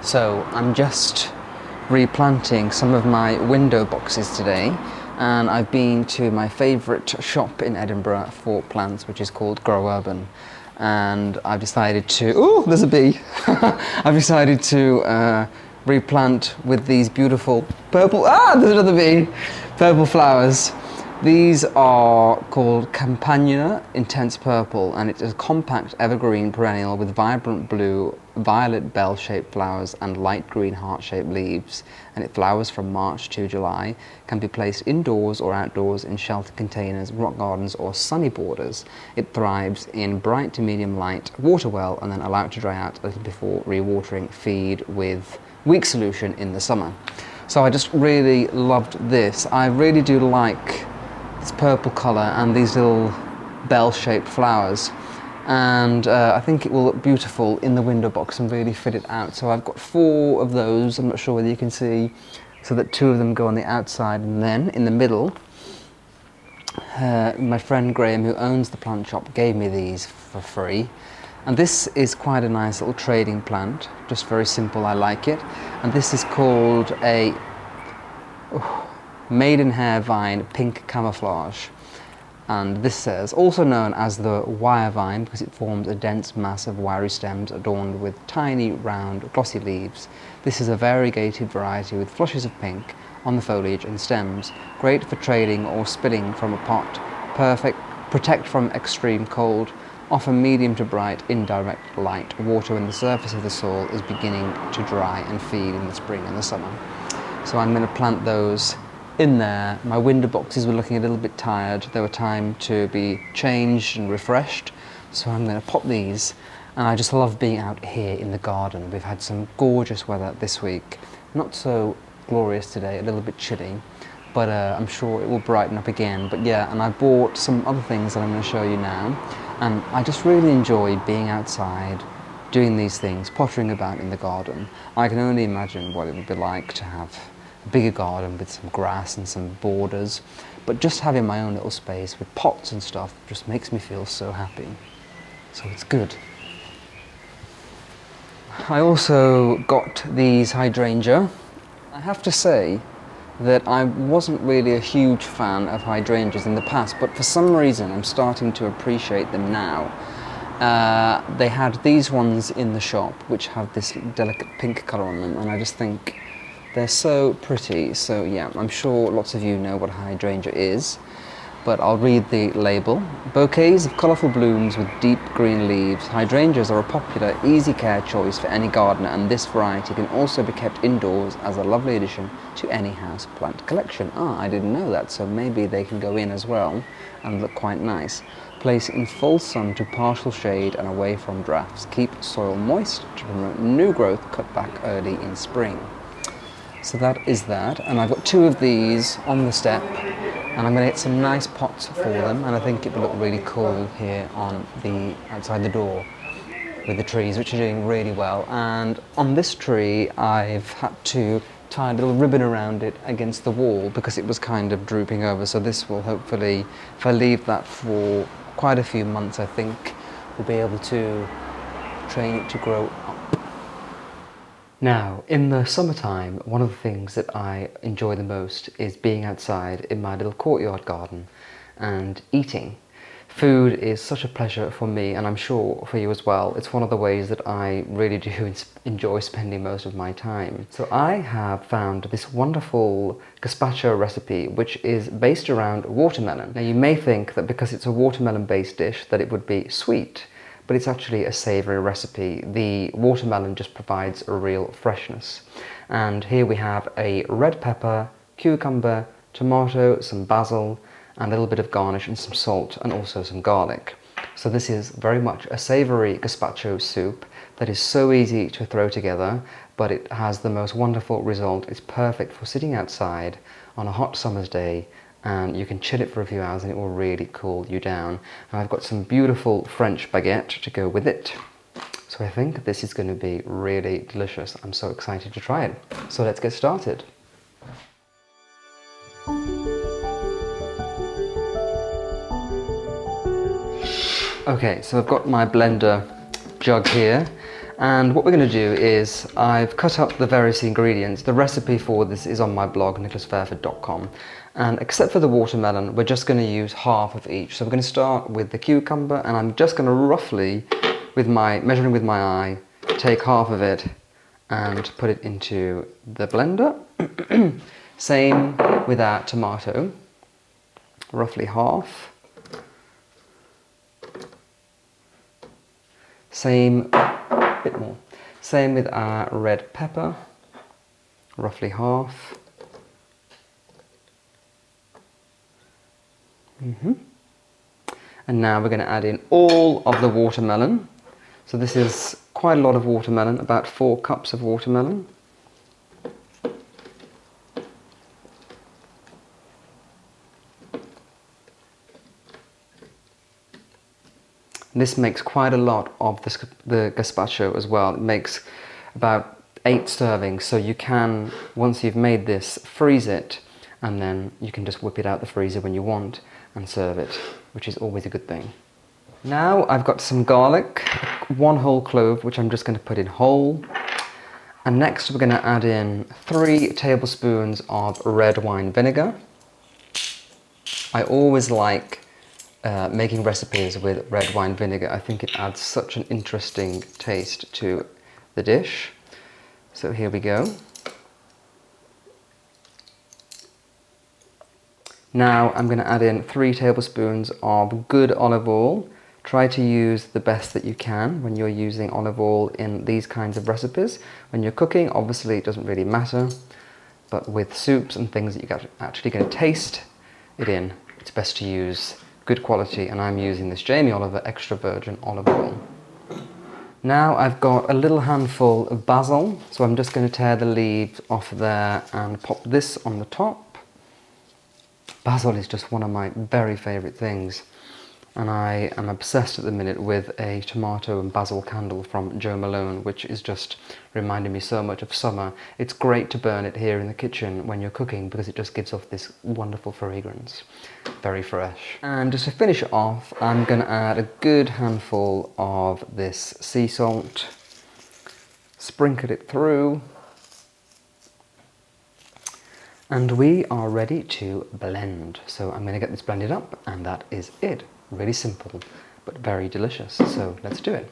So I'm just replanting some of my window boxes today, and I've been to my favourite shop in Edinburgh for plants, which is called Grow Urban, and I've decided to, oh, there's a bee. I've decided to replant with these beautiful purple, there's another bee, purple flowers. These are called Campagna Intense Purple, and it's a compact evergreen perennial with vibrant blue, violet bell-shaped flowers and light green heart-shaped leaves, and it flowers from March to July, can be placed indoors or outdoors in sheltered containers, rock gardens or sunny borders. It thrives in bright to medium light, water well, and then allowed to dry out a little before rewatering. Feed with weak solution in the summer. So I just really loved this. I really do like this purple colour and these little bell-shaped flowers, and I think it will look beautiful in the window box and really fit it out. So I've got 4 of those, I'm not sure whether you can see, so that 2 of them go on the outside, and then in the middle my friend Graham, who owns the plant shop, gave me these for free. And this is quite a nice little trading plant, just very simple, I like it. And this is called a maidenhair vine pink camouflage, and this says, also known as the wire vine because it forms a dense mass of wiry stems adorned with tiny round glossy leaves. This is a variegated variety with flushes of pink on the foliage and stems, great for trading or spilling from a pot, protect from extreme cold, offer medium to bright indirect light, water when the surface of the soil is beginning to dry, and feed in the spring and the summer. So I'm going to plant those in there. My window boxes were looking a little bit tired. They were time to be changed and refreshed. So I'm going to pop these, and I just love being out here in the garden. We've had some gorgeous weather this week. Not so glorious today, a little bit chilly, but I'm sure it will brighten up again. But yeah, and I bought some other things that I'm going to show you now. And I just really enjoy being outside, doing these things, pottering about in the garden. I can only imagine what it would be like to have a bigger garden with some grass and some borders, but just having my own little space with pots and stuff just makes me feel so happy. So it's good. I also got these hydrangea. I have to say that I wasn't really a huge fan of hydrangeas in the past, but for some reason I'm starting to appreciate them now. They had these ones in the shop which have this delicate pink colour on them, and I just think they're so pretty. So yeah, I'm sure lots of you know what a hydrangea is, but I'll read the label. Bouquets of colourful blooms with deep green leaves, hydrangeas are a popular, easy care choice for any gardener, and this variety can also be kept indoors as a lovely addition to any house plant collection. I didn't know that, so maybe they can go in as well and look quite nice. Place in full sun to partial shade and away from drafts. Keep soil moist to promote new growth, cut back early in spring. So that is that, and I've got 2 of these on the step, and I'm going to get some nice pots for them, and I think it will look really cool here on the outside the door with the trees, which are doing really well. And on this tree I've had to tie a little ribbon around it against the wall because it was kind of drooping over, so this will hopefully, if I leave that for quite a few months, I think we'll be able to train it to grow up. Now, in the summertime, one of the things that I enjoy the most is being outside in my little courtyard garden and eating. Food is such a pleasure for me, and I'm sure for you as well. It's one of the ways that I really do enjoy spending most of my time. So I have found this wonderful gazpacho recipe, which is based around watermelon. Now you may think that because it's a watermelon-based dish that it would be sweet, but it's actually a savoury recipe. The watermelon just provides a real freshness. And here we have a red pepper, cucumber, tomato, some basil, and a little bit of garnish and some salt, and also some garlic. So this is very much a savoury gazpacho soup that is so easy to throw together, but it has the most wonderful result. It's perfect for sitting outside on a hot summer's day, and you can chill it for a few hours and it will really cool you down. And I've got some beautiful French baguette to go with it. So I think this is going to be really delicious. I'm so excited to try it. So let's get started. Okay, so I've got my blender jug here, And what we're going to do is, I've cut up the various ingredients. The recipe for this is on my blog, nicholasfairford.com. And except for the watermelon, we're just going to use half of each. So we're going to start with the cucumber, and I'm just going to roughly, measuring with my eye, take half of it and put it into the blender. Same with our tomato, roughly half. Same, bit more. Same with our red pepper, roughly half. And now we're going to add in all of the watermelon. So this is quite a lot of watermelon, about 4 cups of watermelon. This makes quite a lot of the gazpacho as well. It makes about 8 servings, so you can, once you've made this, freeze it, and then you can just whip it out the freezer when you want and serve it, which is always a good thing. Now I've got some garlic, 1 whole clove, which I'm just going to put in whole. And next we're going to add in 3 tablespoons of red wine vinegar. I always like making recipes with red wine vinegar. I think it adds such an interesting taste to the dish. So here we go. Now I'm going to add in 3 tablespoons of good olive oil. Try to use the best that you can when you're using olive oil in these kinds of recipes. When you're cooking, obviously it doesn't really matter, but with soups and things that you're actually going to taste it in, it's best to use good quality, and I'm using this Jamie Oliver extra virgin olive oil. Now I've got a little handful of basil, so I'm just going to tear the leaves off there and pop this on the top. Basil is just one of my very favourite things, and I am obsessed at the minute with a tomato and basil candle from Jo Malone, which is just reminding me so much of summer. It's great to burn it here in the kitchen when you're cooking because it just gives off this wonderful fragrance. Very fresh. And just to finish it off, I'm going to add a good handful of this sea salt, sprinkle it through, and we are ready to blend. So I'm going to get this blended up, and that is it. Really simple, but very delicious. So let's do it.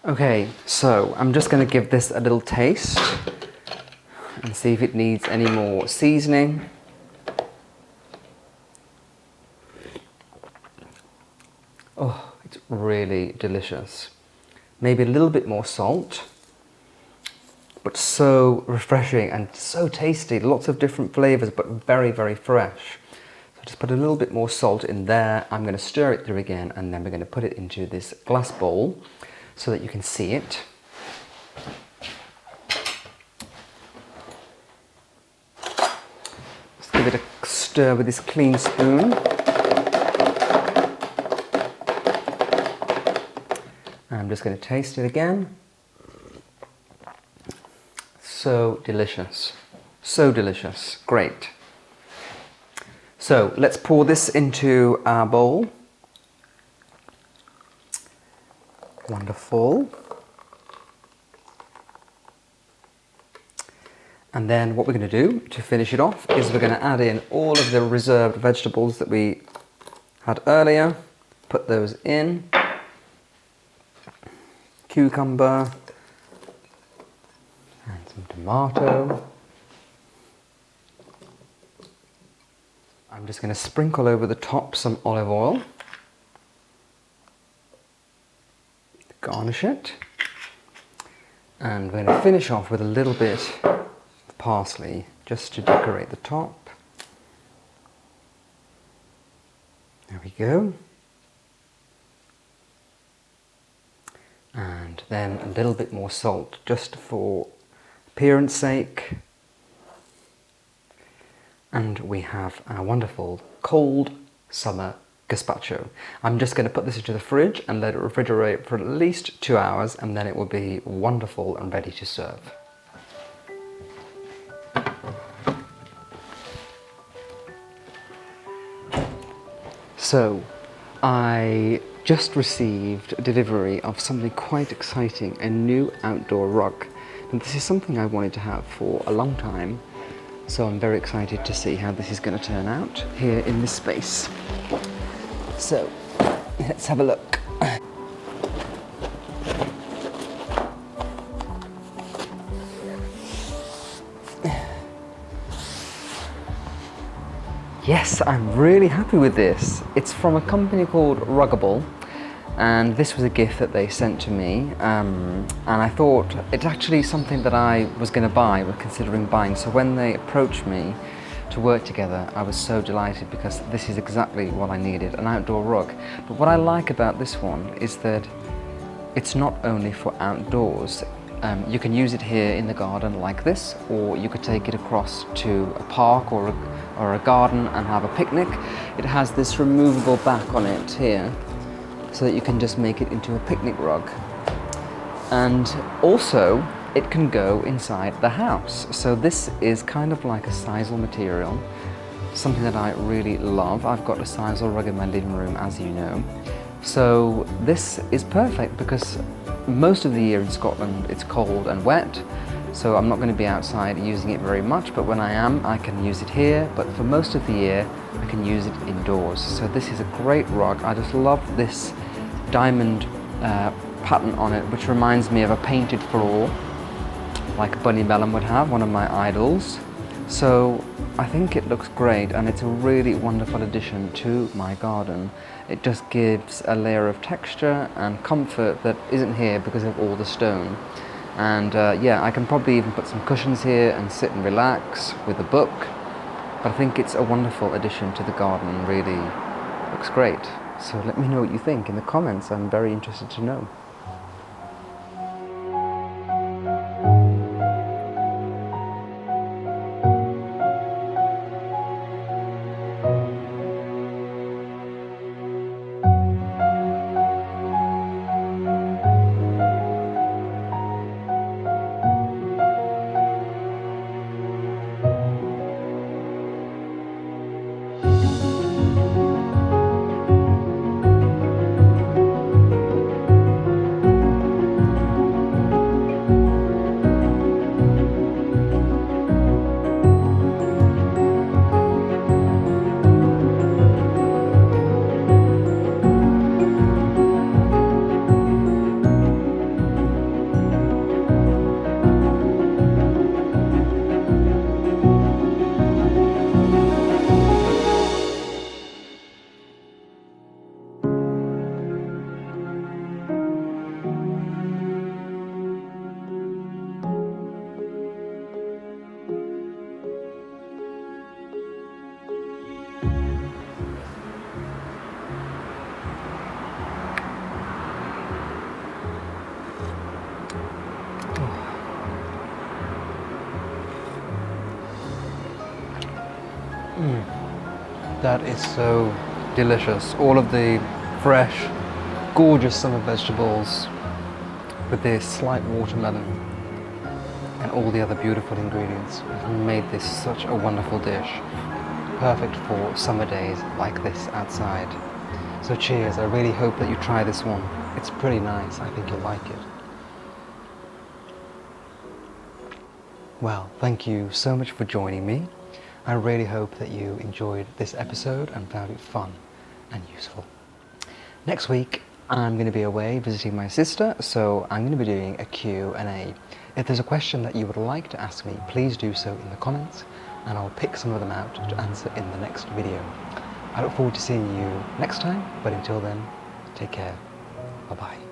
Okay, so I'm just going to give this a little taste and see if it needs any more seasoning. Oh, it's really delicious. Maybe a little bit more salt, but so refreshing and so tasty. Lots of different flavors, but very, very fresh. So just put a little bit more salt in there. I'm going to stir it through again, and then we're going to put it into this glass bowl so that you can see it. Give it a stir with this clean spoon. I'm just going to taste it again. So delicious. So delicious. Great. So let's pour this into our bowl. Wonderful. And then what we're going to do to finish it off is we're going to add in all of the reserved vegetables that we had earlier. Put those in. Cucumber. And some tomato. I'm just going to sprinkle over the top some olive oil. Garnish it. And we're going to finish off with a little bit parsley just to decorate the top. There we go. And then a little bit more salt just for appearance sake. And we have our wonderful cold summer Gazpacho. I'm just going to put this into the fridge and let it refrigerate for at least 2 hours, and then it will be wonderful and ready to serve. So, I just received delivery of something quite exciting, a new outdoor rug. And this is something I wanted to have for a long time, so I'm very excited to see how this is going to turn out here in this space. So, let's have a look. Yes, I'm really happy with this. It's from a company called Ruggable, and this was a gift that they sent to me, and I thought it's actually something that I was going to buy, was considering buying. So when they approached me to work together, I was so delighted because this is exactly what I needed, an outdoor rug. But what I like about this one is that it's not only for outdoors. You can use it here in the garden like this, or you could take it across to a park or a garden and have a picnic. It has this removable back on it here, so that you can just make it into a picnic rug. And also, it can go inside the house. So this is kind of like a sisal material, something that I really love. I've got a sisal rug in my living room, as you know. So this is perfect because most of the year in Scotland it's cold and wet, so I'm not going to be outside using it very much, but when I am, I can use it here. But for most of the year, I can use it indoors. So this is a great rug. I just love this diamond pattern on it, which reminds me of a painted floor, like Bunny Mellon would have, one of my idols. So I think it looks great, and it's a really wonderful addition to my garden. It just gives a layer of texture and comfort that isn't here because of all the stone. And yeah, I can probably even put some cushions here and sit and relax with a book. But I think it's a wonderful addition to the garden, really looks great. So let me know what you think in the comments, I'm very interested to know. That is so delicious. All of the fresh, gorgeous summer vegetables with this slight watermelon and all the other beautiful ingredients have made this such a wonderful dish. Perfect for summer days like this outside. So cheers, I really hope that you try this one. It's pretty nice, I think you'll like it. Well, thank you so much for joining me. I really hope that you enjoyed this episode and found it fun and useful. Next week, I'm going to be away visiting my sister, so I'm going to be doing a Q&A. If there's a question that you would like to ask me, please do so in the comments, and I'll pick some of them out to answer in the next video. I look forward to seeing you next time, but until then, take care. Bye-bye.